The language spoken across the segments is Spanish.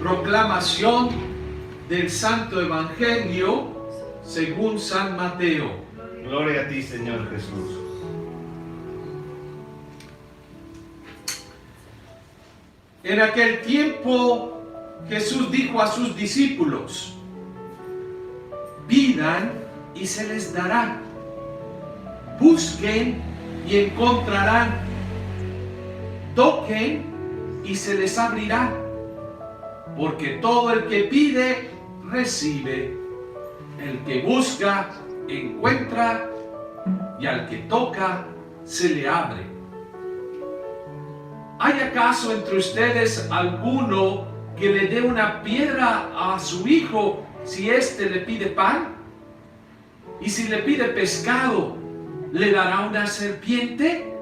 Proclamación del Santo Evangelio según San Mateo. Gloria a ti, Señor Jesús. En aquel tiempo Jesús dijo a sus discípulos: pidan y se les dará, busquen y encontrarán, toquen y se les abrirá, porque todo el que pide, recibe, el que busca, encuentra, y al que toca, se le abre. ¿Hay acaso entre ustedes alguno que le dé una piedra a su hijo si éste le pide pan? ¿Y si le pide pescado, le dará una serpiente?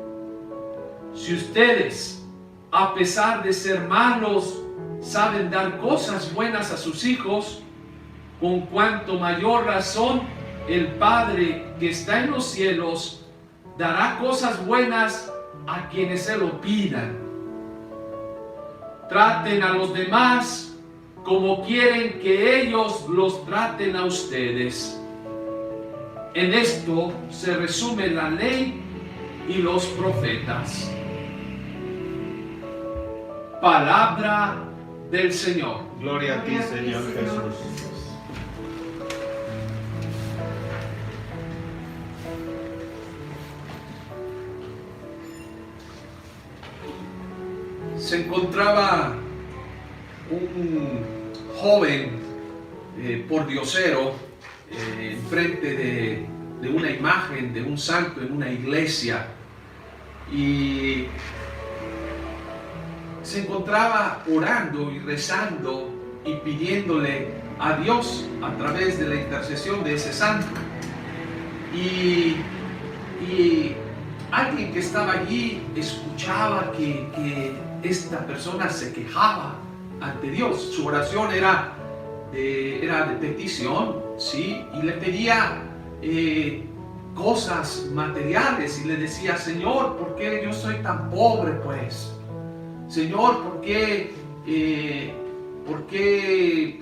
Si ustedes, a pesar de ser malos, saben dar cosas buenas a sus hijos, con cuánto mayor razón el Padre que está en los cielos dará cosas buenas a quienes se lo pidan. Traten a los demás como quieren que ellos los traten a ustedes. En esto se resume la ley y los profetas. Palabra del Señor. Gloria a ti, Señor Jesús. Se encontraba un joven pordiosero enfrente de una imagen de un santo en una iglesia, y se encontraba orando y rezando y pidiéndole a Dios a través de la intercesión de ese santo. Y alguien que estaba allí escuchaba que esta persona se quejaba ante Dios. Su oración era de petición, ¿sí? Y le pedía cosas materiales y le decía: Señor, ¿por qué yo soy tan pobre, pues? Señor, ¿por qué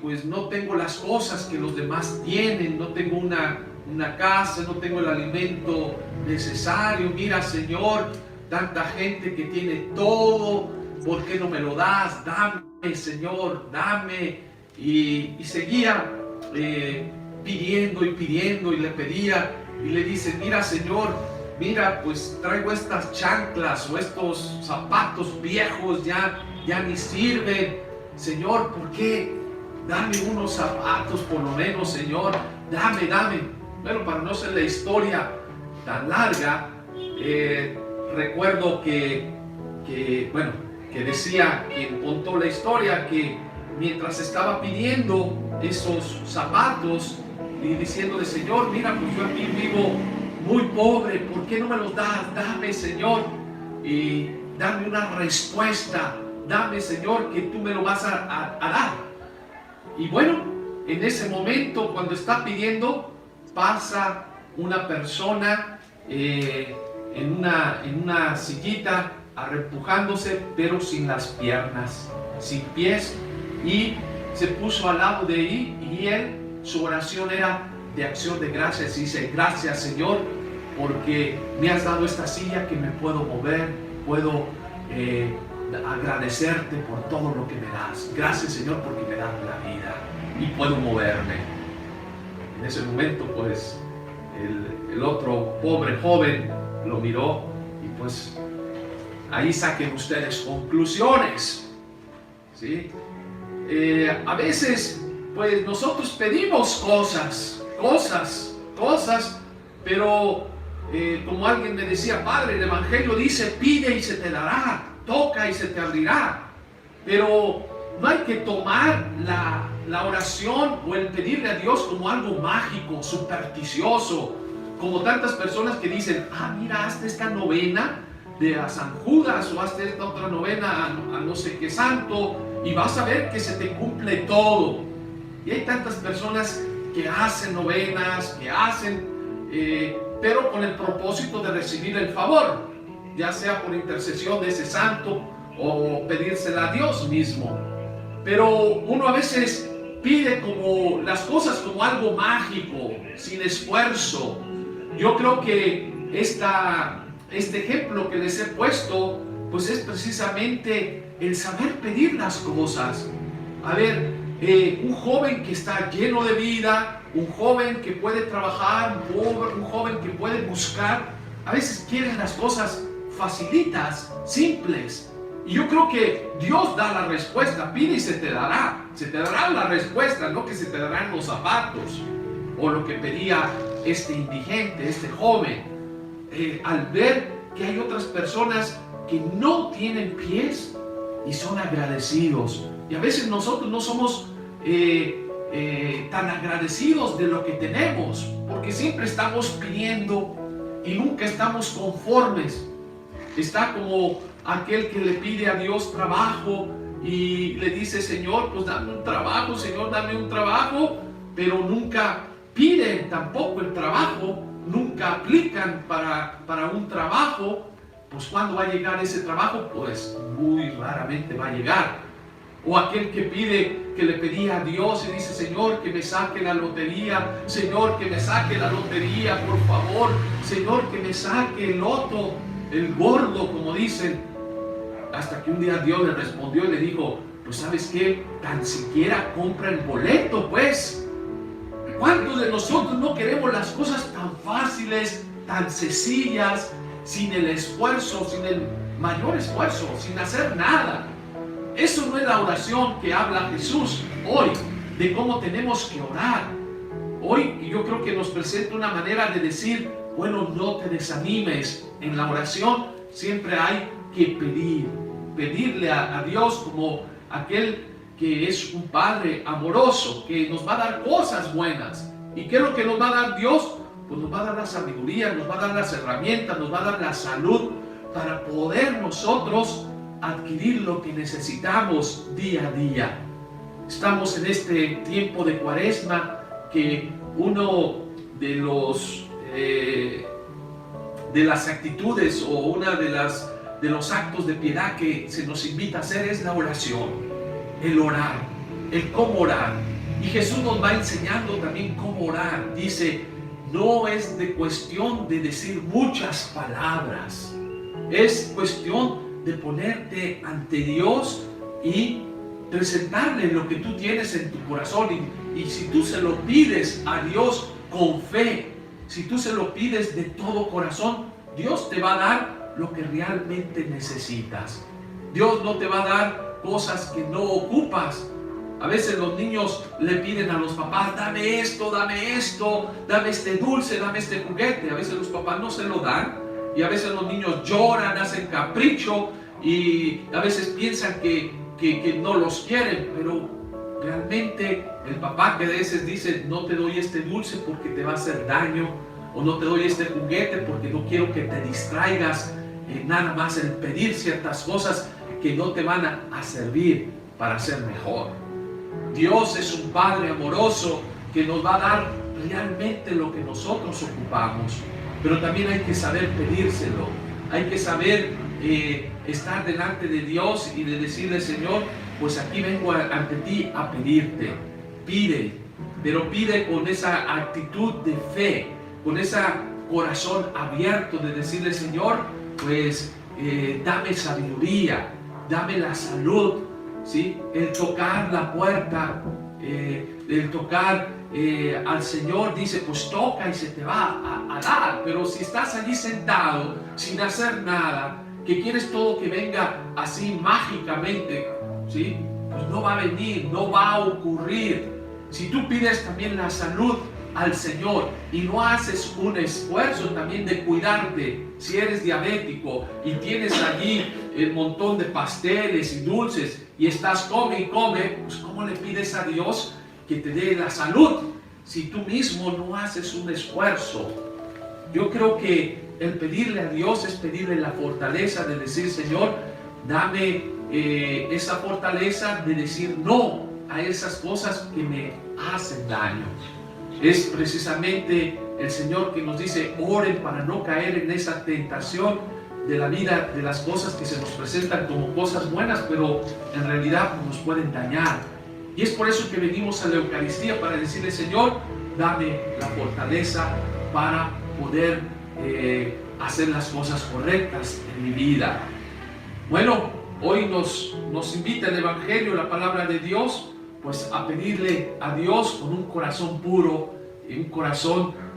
pues no tengo las cosas que los demás tienen? No tengo una casa, no tengo el alimento necesario. Mira, Señor, tanta gente que tiene todo, ¿por qué no me lo das? Dame, Señor, dame. Y seguía pidiendo y pidiendo, y le pedía, y le dice: mira, Señor, mira, pues traigo estas chanclas o estos zapatos viejos, ya ni sirven. Señor, ¿por qué? Dame unos zapatos por lo menos, Señor, dame. Bueno, para no ser la historia tan larga, recuerdo que decía quien contó la historia que mientras estaba pidiendo esos zapatos y diciéndole: Señor, mira, pues yo aquí vivo muy pobre, ¿por qué no me los das? Dame, Señor, y dame una respuesta. Dame, Señor, que tú me lo vas a dar. Y bueno, en ese momento, cuando está pidiendo, pasa una persona en una sillita, arrepujándose, pero sin las piernas, sin pies, y se puso al lado de ahí, y su oración era de acción de gracias. Y dice: gracias, Señor, porque me has dado esta silla que me puedo mover, puedo agradecerte por todo lo que me das. Gracias, Señor, porque me das la vida y puedo moverme. En ese momento, pues, el otro pobre joven lo miró, y pues ahí saquen ustedes conclusiones, ¿sí? A veces, pues, nosotros pedimos cosas, pero como alguien me decía: Padre, el Evangelio dice: pide y se te dará, toca y se te abrirá. Pero no hay que tomar la oración o el pedirle a Dios como algo mágico, supersticioso, como tantas personas que dicen: mira, hazte esta novena a San Judas, o hazte esta otra novena a no sé qué santo, y vas a ver que se te cumple todo. Y hay tantas personas que hacen novenas, que hacen, pero con el propósito de recibir el favor, ya sea por intercesión de ese santo o pedírsela a Dios mismo. pero uno a veces pide como las cosas como algo mágico, sin esfuerzo. Yo creo que este ejemplo que les he puesto, pues es precisamente el saber pedir las cosas. A ver, un joven que está lleno de vida, un joven que puede trabajar, un joven que puede buscar, a veces quieren las cosas facilitas, simples. Y yo creo que Dios da la respuesta. Pide y se te dará. Se te dará la respuesta, no que se te darán los zapatos. O lo que pedía este indigente, este joven. Al ver que hay otras personas que no tienen pies y son agradecidos. Y a veces nosotros no somos tan agradecidos de lo que tenemos, porque siempre estamos pidiendo y nunca estamos conformes. Está como aquel que le pide a Dios trabajo y le dice: Señor, pues dame un trabajo, Señor, dame un trabajo, pero nunca piden tampoco el trabajo, nunca aplican para un trabajo. Pues ¿cuándo va a llegar ese trabajo? Pues muy raramente va a llegar. O aquel que le pedía a Dios y dice: Señor, que me saque la lotería, Señor, que me saque la lotería, por favor, Señor, que me saque el loto, el gordo, como dicen. Hasta que un día Dios le respondió y le dijo: pues ¿sabes qué? Tan siquiera compra el boleto, pues. ¿Cuántos de nosotros no queremos las cosas tan fáciles, tan sencillas, sin el esfuerzo, sin el mayor esfuerzo, sin hacer nada? Eso no es la oración que habla Jesús hoy, de cómo tenemos que orar. Hoy yo creo que nos presenta una manera de decir: bueno, no te desanimes. En la oración siempre hay que pedirle a Dios como aquel que es un Padre amoroso, que nos va a dar cosas buenas. ¿Y qué es lo que nos va a dar Dios? Pues nos va a dar la sabiduría, nos va a dar las herramientas, nos va a dar la salud para poder nosotros adquirir lo que necesitamos día a día. Estamos en este tiempo de Cuaresma, que uno de las actitudes o una de los actos de piedad que se nos invita a hacer es la oración, el orar, el cómo orar. Y Jesús nos va enseñando también cómo orar. Dice: no es de cuestión de decir muchas palabras, es cuestión de ponerte ante Dios y presentarle lo que tú tienes en tu corazón. Y si tú se lo pides a Dios con fe, si tú se lo pides de todo corazón, Dios te va a dar lo que realmente necesitas. Dios no te va a dar cosas que no ocupas. A veces los niños le piden a los papás: dame esto, dame este dulce, dame este juguete. A veces los papás no se lo dan. Y a veces los niños lloran, hacen capricho y a veces piensan que no los quieren, pero realmente el papá que a veces dice: no te doy este dulce porque te va a hacer daño, o no te doy este juguete porque no quiero que te distraigas nada más en pedir ciertas cosas que no te van a servir para ser mejor. Dios es un Padre amoroso que nos va a dar realmente lo que nosotros ocupamos. Pero también hay que saber pedírselo, hay que saber estar delante de Dios y de decirle: Señor, pues aquí vengo ante ti a pedirte. Pide, pero pide con esa actitud de fe, con ese corazón abierto de decirle: Señor, pues dame sabiduría, dame la salud, ¿sí? El tocar la puerta, el tocar al Señor, dice: pues toca y se te va a dar. Pero si estás allí sentado sin hacer nada, que quieres todo que venga así mágicamente, ¿sí? Pues no va a venir, no va a ocurrir. Si tú pides también la salud al Señor y no haces un esfuerzo también de cuidarte, si eres diabético y tienes allí el montón de pasteles y dulces y estás come y come, pues ¿cómo le pides a Dios que te dé la salud si tú mismo no haces un esfuerzo? Yo creo que el pedirle a Dios es pedirle la fortaleza de decir: Señor, dame esa fortaleza de decir no a esas cosas que me hacen daño. Es precisamente el Señor que nos dice: oren para no caer en esa tentación de la vida, de las cosas que se nos presentan como cosas buenas, pero en realidad nos pueden dañar. Y es por eso que venimos a la Eucaristía, para decirle: Señor, dame la fortaleza para poder hacer las cosas correctas en mi vida. Bueno, hoy nos invita el Evangelio, la palabra de Dios, pues a pedirle a Dios con un corazón puro y un corazón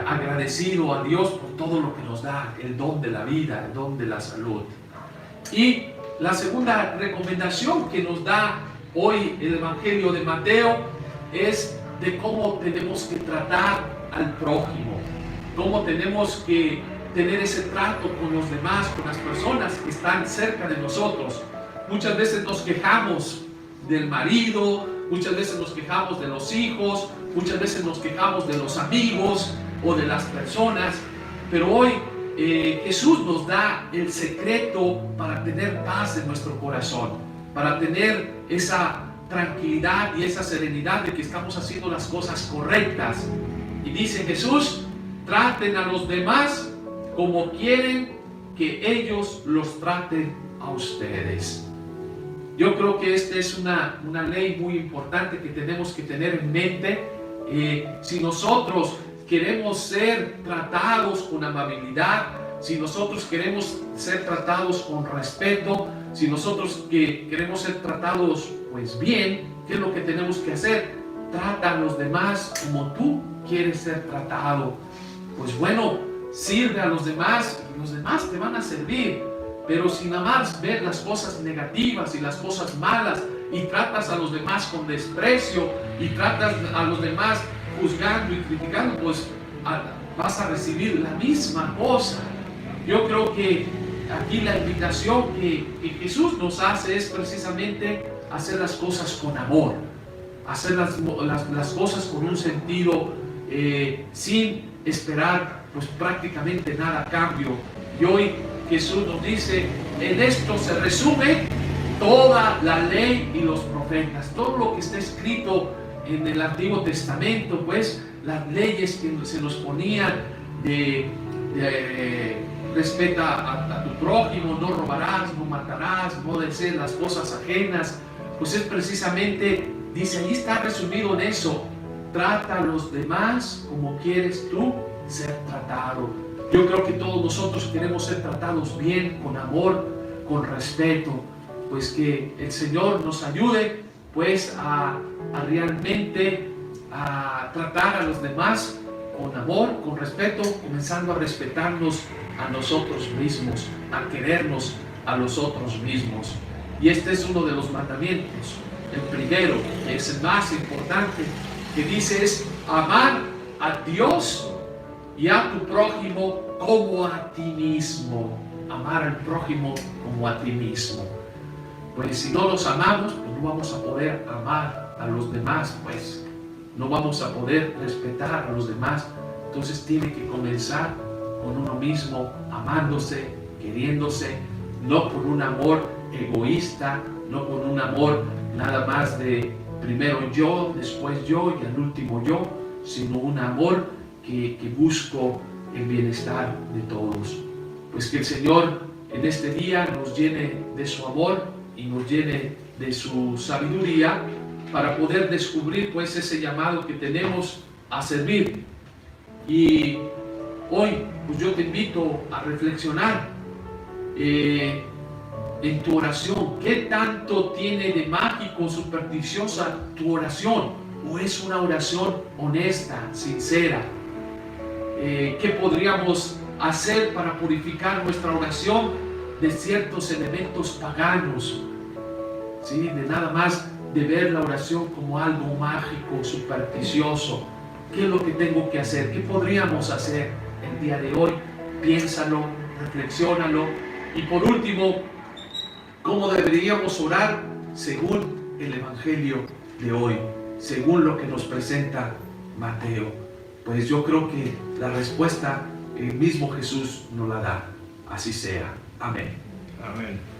agradecido a Dios por todo lo que nos da, el don de la vida, el don de la salud. Y la segunda recomendación que nos da hoy el Evangelio de Mateo es de cómo tenemos que tratar al prójimo, cómo tenemos que tener ese trato con los demás, con las personas que están cerca de nosotros. Muchas veces nos quejamos del marido, muchas veces nos quejamos de los hijos, muchas veces nos quejamos de los amigos o de las personas, pero hoy Jesús nos da el secreto para tener paz en nuestro corazón, para tener esa tranquilidad y esa serenidad de que estamos haciendo las cosas correctas. Y dice Jesús: traten a los demás como quieren que ellos los traten a ustedes. Yo creo que esta es una ley muy importante que tenemos que tener en mente. Si nosotros queremos ser tratados con amabilidad, si nosotros queremos ser tratados con respeto, si nosotros queremos ser tratados pues bien, ¿qué es lo que tenemos que hacer? Trata a los demás como tú quieres ser tratado. Pues bueno, sirve a los demás y los demás te van a servir. Pero si nada más ves las cosas negativas y las cosas malas y tratas a los demás con desprecio y tratas a los demás juzgando y criticando, pues vas a recibir la misma cosa. Yo creo que aquí la invitación que Jesús nos hace es precisamente hacer las cosas con amor, hacer las cosas con un sentido sin esperar pues prácticamente nada a cambio. Y hoy Jesús nos dice: en esto se resume toda la ley y los profetas. Todo lo que está escrito en el Antiguo Testamento, pues las leyes que se nos ponían de respeta a tu prójimo, no robarás, no matarás, no desees las cosas ajenas, pues es precisamente, dice, ahí está resumido en eso: trata a los demás como quieres tú ser tratado. Yo creo que todos nosotros queremos ser tratados bien, con amor, con respeto. Pues que el Señor nos ayude pues a realmente a tratar a los demás con amor, con respeto, comenzando a respetarnos a nosotros mismos, a querernos a nosotros mismos. Y este es uno de los mandamientos. El primero, que es el más importante, que dice es amar a Dios y a tu prójimo como a ti mismo. Amar al prójimo como a ti mismo. Pues si no los amamos, pues no vamos a poder amar a los demás, pues no vamos a poder respetar a los demás. Entonces tiene que comenzar con uno mismo, amándose, queriéndose, no con un amor egoísta, no con un amor nada más de primero yo, después yo y al último yo, sino un amor que busco el bienestar de todos. Pues que el Señor en este día nos llene de su amor y nos llene de su sabiduría para poder descubrir pues ese llamado que tenemos a servir. Y hoy pues yo te invito a reflexionar en tu oración. ¿Qué tanto tiene de mágico, supersticiosa tu oración? ¿O es una oración honesta, sincera? ¿Qué podríamos hacer para purificar nuestra oración de ciertos elementos paganos? ¿Sí? De nada más de ver la oración como algo mágico, supersticioso. ¿Qué es lo que tengo que hacer? ¿Qué podríamos hacer el día de hoy? Piénsalo, reflexiónalo. Y por último, ¿cómo deberíamos orar según el Evangelio de hoy? Según lo que nos presenta Mateo. Pues yo creo que la respuesta el mismo Jesús nos la da. Así sea. Amén. Amén.